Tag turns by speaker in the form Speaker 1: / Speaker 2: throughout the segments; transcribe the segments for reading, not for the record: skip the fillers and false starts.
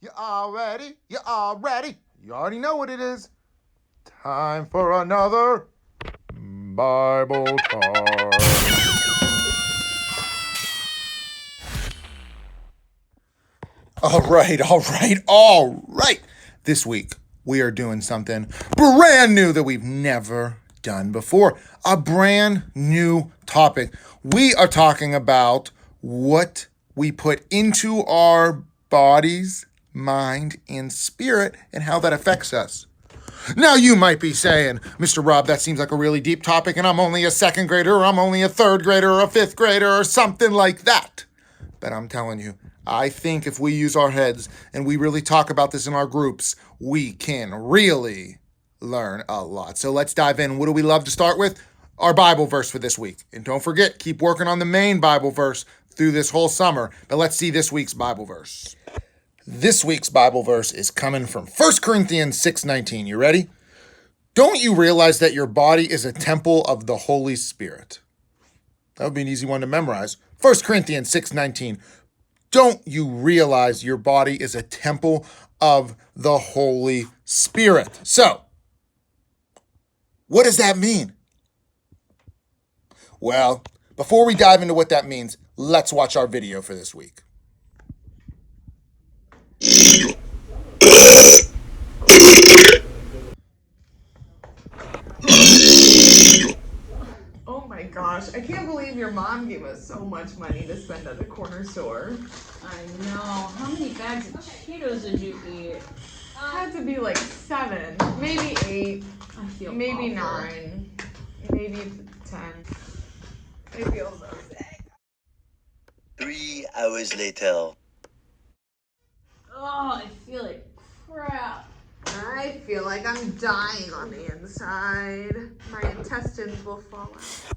Speaker 1: You all ready? You all ready? You already know what it is. Time for another Bible time. All right. This week, we are doing something brand new that we've never done before. A brand new topic. We are talking about what we put into our bodies, mind, and spirit, and how that affects us. Now you might be saying, Mr. Rob, that seems like a really deep topic, and I'm only a second grader, or I'm only a third grader, or a fifth grader, or something like that. But I'm telling you, I think if we use our heads and we really talk about this in our groups, we can really learn a lot. So let's dive in. What do we love to start with? Our Bible verse for this week. And don't forget, keep working on the main Bible verse through this whole summer. But let's see this week's Bible verse. This week's Bible verse is coming from 1 Corinthians 6:19. You ready? Don't you realize that your body is a temple of the Holy Spirit? That would be an easy one to memorize. 1 Corinthians 6:19. Don't you realize your body is a temple of the Holy Spirit? So, what does that mean? Well, before we dive into what that means, let's watch our video for this week.
Speaker 2: Oh my gosh, I can't believe your mom gave us so much money to spend at the corner store.
Speaker 3: I know. How many bags of Cheetos did you eat?
Speaker 2: It had to be like 7, maybe 8,
Speaker 3: I feel
Speaker 2: maybe
Speaker 3: awful.
Speaker 2: 9, maybe 10. I feel so sick.
Speaker 4: 3 hours later.
Speaker 3: Oh, I feel like crap.
Speaker 2: I feel like I'm dying on the inside. My intestines will fall out.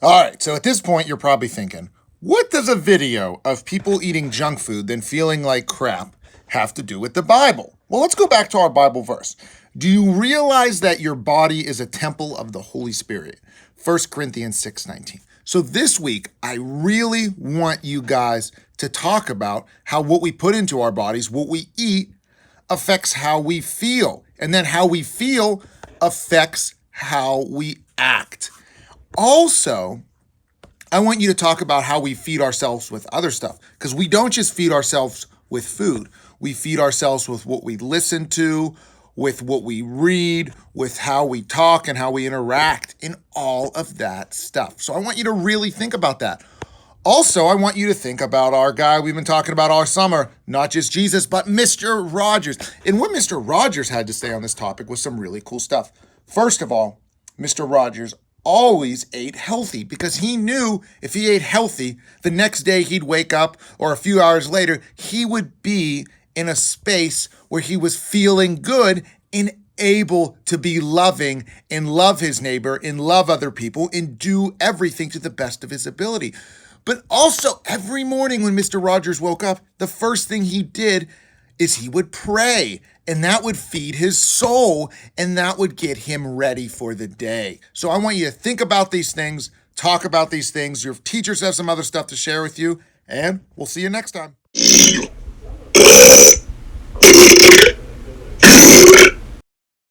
Speaker 1: All right, so at this point, you're probably thinking, what does a video of people eating junk food then feeling like crap have to do with the Bible? Well, let's go back to our Bible verse. Do you realize that your body is a temple of the Holy Spirit? 1 Corinthians 6:19. So this week, I really want you guys to talk about how what we put into our bodies, what we eat, affects how we feel. And then how we feel affects how we act. Also, I want you to talk about how we feed ourselves with other stuff, because we don't just feed ourselves with food. We feed ourselves with what we listen to, with what we read, with how we talk and how we interact, and all of that stuff. So I want you to really think about that. Also, I want you to think about our guy we've been talking about all summer, not just Jesus, but Mr. Rogers. And what Mr. Rogers had to say on this topic was some really cool stuff. First of all, Mr. Rogers always ate healthy because he knew if he ate healthy, the next day he'd wake up or a few hours later, he would be in a space where he was feeling good and able to be loving and love his neighbor and love other people and do everything to the best of his ability. But also every morning when Mr. Rogers woke up, the first thing he did is he would pray, and that would feed his soul, and that would get him ready for the day. So I want you to think about these things, talk about these things. Your teachers have some other stuff to share with you, and we'll see you next time.